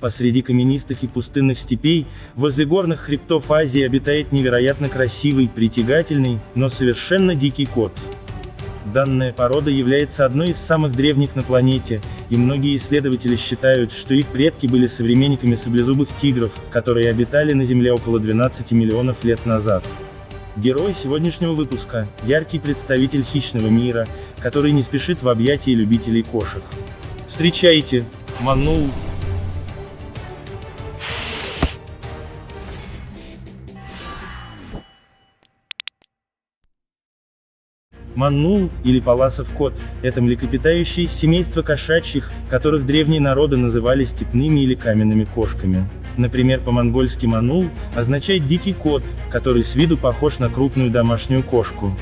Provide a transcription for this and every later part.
Посреди каменистых и пустынных степей, возле горных хребтов Азии обитает невероятно красивый, притягательный, но совершенно дикий кот. Данная порода является одной из самых древних на планете, и многие исследователи считают, что их предки были современниками саблезубых тигров, которые обитали на Земле около 12 миллионов лет назад. Герой сегодняшнего выпуска – яркий представитель хищного мира, который не спешит в объятии любителей кошек. Встречайте, Манул. Манул, или палласов кот, это млекопитающие из семейства кошачьих, которых древние народы называли степными или каменными кошками. Например, по-монгольски манул означает дикий кот, который с виду похож на крупную домашнюю кошку.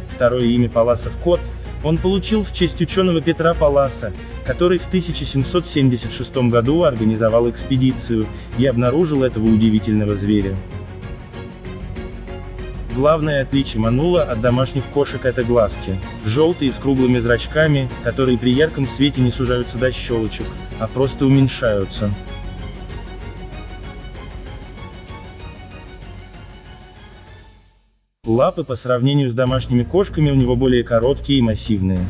Второе имя палласов кот он получил в честь ученого Петра Палласа, который в 1776 году организовал экспедицию и обнаружил этого удивительного зверя. Главное отличие манула от домашних кошек — это глазки. Желтые с круглыми зрачками, которые при ярком свете не сужаются до щелочек, а просто уменьшаются. Лапы по сравнению с домашними кошками у него более короткие и массивные.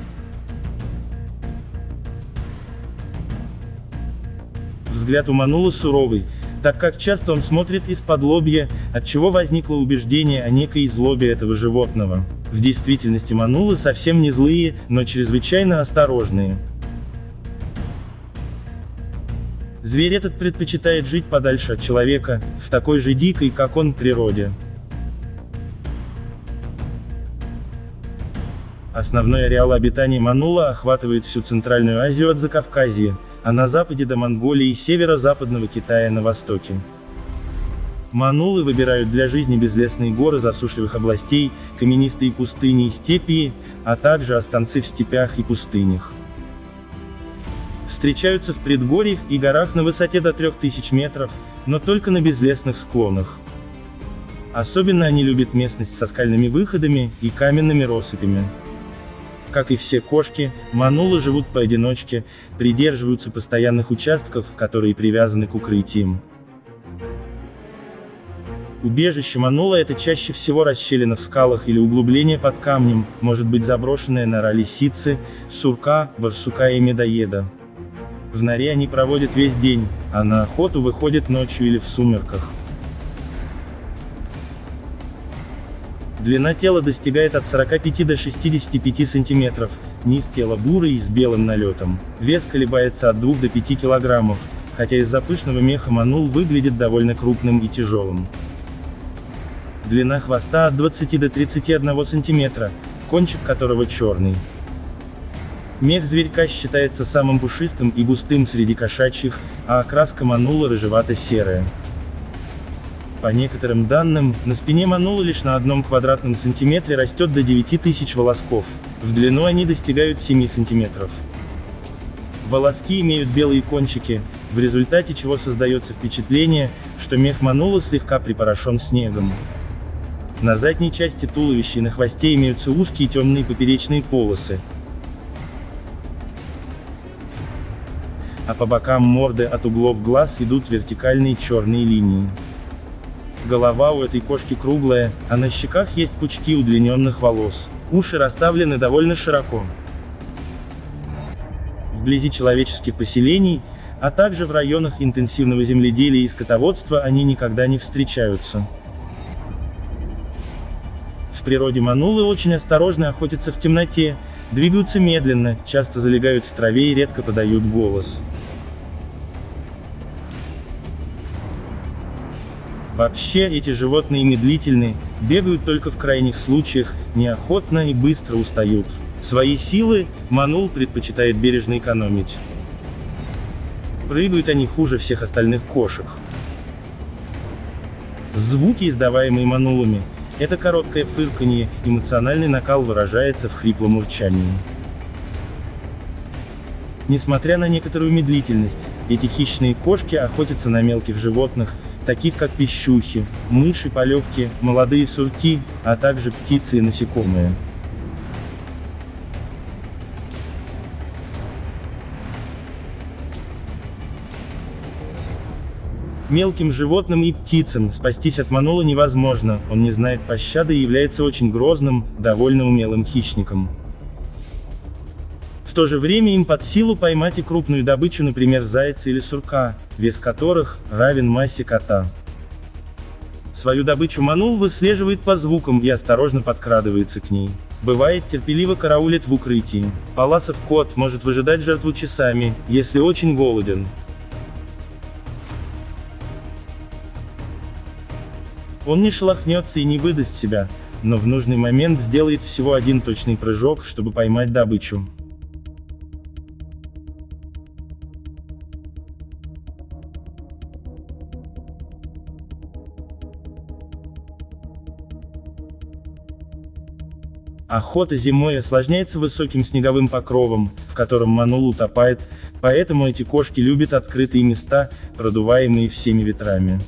Взгляд у манула суровый, так как часто он смотрит из-под-лобья, отчего возникло убеждение о некой злобе этого животного. В действительности манулы совсем не злые, но чрезвычайно осторожные. Зверь этот предпочитает жить подальше от человека, в такой же дикой, как он, природе. Основной ареал обитания манула охватывает всю Центральную Азию от Закавказья, а на западе до Монголии и северо-западного Китая на востоке. Манулы выбирают для жизни безлесные горы засушливых областей, каменистые пустыни и степи, а также останцы в степях и пустынях. Встречаются в предгорьях и горах на высоте до 3000 метров, но только на безлесных склонах. Особенно они любят местность со скальными выходами и каменными россыпями. Как и все кошки, манулы живут поодиночке, придерживаются постоянных участков, которые привязаны к укрытиям. Убежище манула — это чаще всего расщелина в скалах или углубление под камнем, может быть заброшенная нора лисицы, сурка, барсука и медоеда. В норе они проводят весь день, а на охоту выходят ночью или в сумерках. Длина тела достигает от 45 до 65 см, низ тела бурый и с белым налетом. Вес колебается от 2 до 5 кг, хотя из-за пышного меха манул выглядит довольно крупным и тяжелым. Длина хвоста от 20 до 31 см, кончик которого черный. Мех зверька считается самым пушистым и густым среди кошачьих, а окраска манула рыжевато-серая. По некоторым данным, на спине манула лишь на 1 квадратном сантиметре растет до 9000 волосков, в длину они достигают 7 сантиметров. Волоски имеют белые кончики, в результате чего создается впечатление, что мех манула слегка припорошен снегом. На задней части туловища и на хвосте имеются узкие темные поперечные полосы, а по бокам морды от углов глаз идут вертикальные черные линии. Голова у этой кошки круглая, а на щеках есть пучки удлиненных волос. Уши расставлены довольно широко. Вблизи человеческих поселений, а также в районах интенсивного земледелия и скотоводства они никогда не встречаются. В природе манулы очень осторожно охотятся в темноте, двигаются медленно, часто залегают в траве и редко подают голос. Вообще, эти животные медлительны, бегают только в крайних случаях, неохотно и быстро устают. Свои силы манул предпочитает бережно экономить. Прыгают они хуже всех остальных кошек. Звуки, издаваемые манулами, это короткое фырканье, эмоциональный накал выражается в хриплом урчании. Несмотря на некоторую медлительность, эти хищные кошки охотятся на мелких животных, таких как пищухи, мыши, полевки, молодые сурки, а также птицы и насекомые. Мелким животным и птицам спастись от манула невозможно, он не знает пощады и является очень грозным, довольно умелым хищником. В то же время им под силу поймать и крупную добычу, например, зайца или сурка, вес которых равен массе кота. Свою добычу манул выслеживает по звукам и осторожно подкрадывается к ней. Бывает, терпеливо караулит в укрытии. Паласов кот может выжидать жертву часами, если очень голоден. Он не шелохнется и не выдаст себя, но в нужный момент сделает всего один точный прыжок, чтобы поймать добычу. Охота зимой осложняется высоким снеговым покровом, в котором манул утопает, поэтому эти кошки любят открытые места, продуваемые всеми ветрами.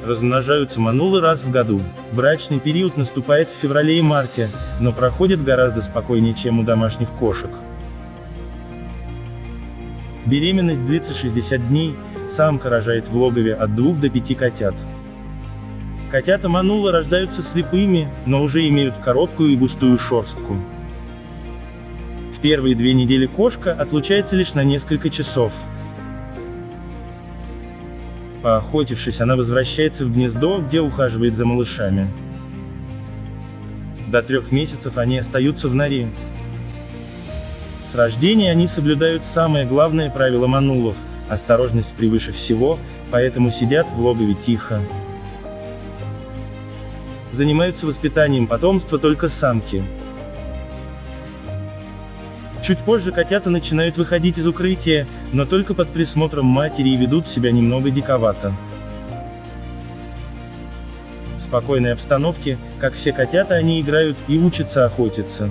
Размножаются манулы раз в году. Брачный период наступает в феврале и марте, но проходит гораздо спокойнее, чем у домашних кошек. Беременность длится 60 дней, самка рожает в логове от 2 до 5 котят. Котята манула рождаются слепыми, но уже имеют короткую и густую шерстку. В первые 2 недели кошка отлучается лишь на несколько часов. Поохотившись, она возвращается в гнездо, где ухаживает за малышами. До 3 месяцев они остаются в норе. С рождения они соблюдают самое главное правило манулов – осторожность превыше всего, поэтому сидят в логове тихо. Занимаются воспитанием потомства только самки. Чуть позже котята начинают выходить из укрытия, но только под присмотром матери и ведут себя немного диковато. В спокойной обстановке, как все котята, они играют и учатся охотиться.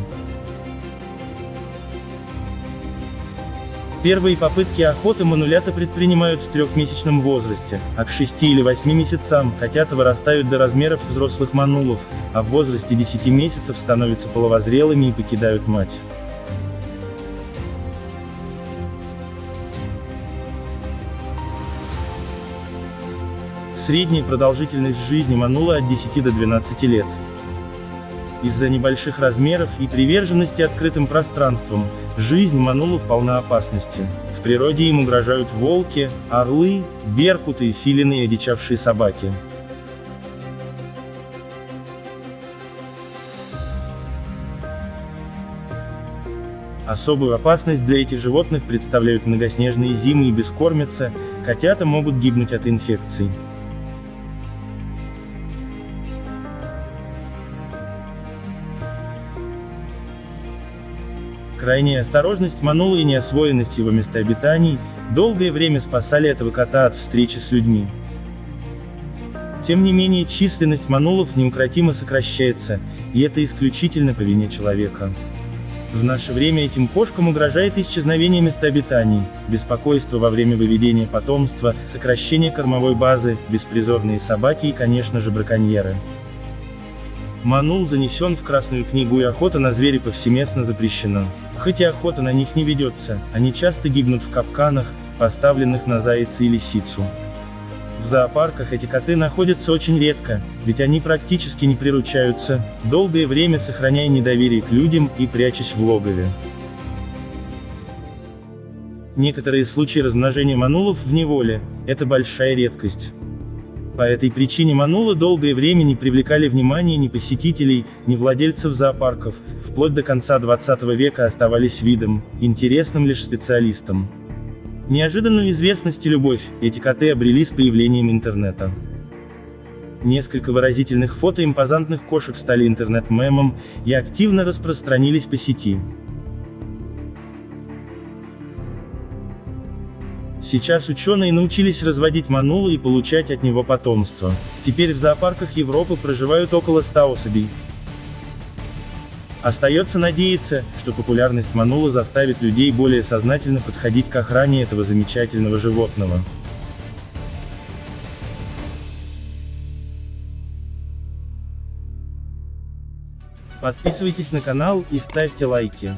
Первые попытки охоты манулята предпринимают в 3-месячном возрасте, а к 6 или 8 месяцам котята вырастают до размеров взрослых манулов, а в возрасте 10 месяцев становятся половозрелыми и покидают мать. Средняя продолжительность жизни манула от 10 до 12 лет. Из-за небольших размеров и приверженности открытым пространствам, жизнь манулов полна опасности. В природе им угрожают волки, орлы, беркуты, филины и одичавшие собаки. Особую опасность для этих животных представляют многоснежные зимы и бескормица, котята могут гибнуть от инфекций. Крайняя осторожность манула и неосвоенность его местообитаний долгое время спасали этого кота от встречи с людьми. Тем не менее, численность манулов неукротимо сокращается, и это исключительно по вине человека. В наше время этим кошкам угрожает исчезновение местообитаний, беспокойство во время выведения потомства, сокращение кормовой базы, беспризорные собаки и, конечно же, браконьеры. Манул занесен в Красную книгу, и охота на зверя повсеместно запрещена. Хоть и охота на них не ведется, они часто гибнут в капканах, поставленных на зайца и лисицу. В зоопарках эти коты находятся очень редко, ведь они практически не приручаются, долгое время сохраняя недоверие к людям и прячась в логове. Некоторые случаи размножения манулов в неволе – это большая редкость. По этой причине манулы долгое время не привлекали внимания ни посетителей, ни владельцев зоопарков, вплоть до конца 20 века оставались видом, интересным лишь специалистам. Неожиданную известность и любовь эти коты обрели с появлением интернета. Несколько выразительных фото импозантных кошек стали интернет-мемом и активно распространились по сети. Сейчас ученые научились разводить манула и получать от него потомство. Теперь в зоопарках Европы проживают около 100 особей. Остается надеяться, что популярность манула заставит людей более сознательно подходить к охране этого замечательного животного. Подписывайтесь на канал и ставьте лайки.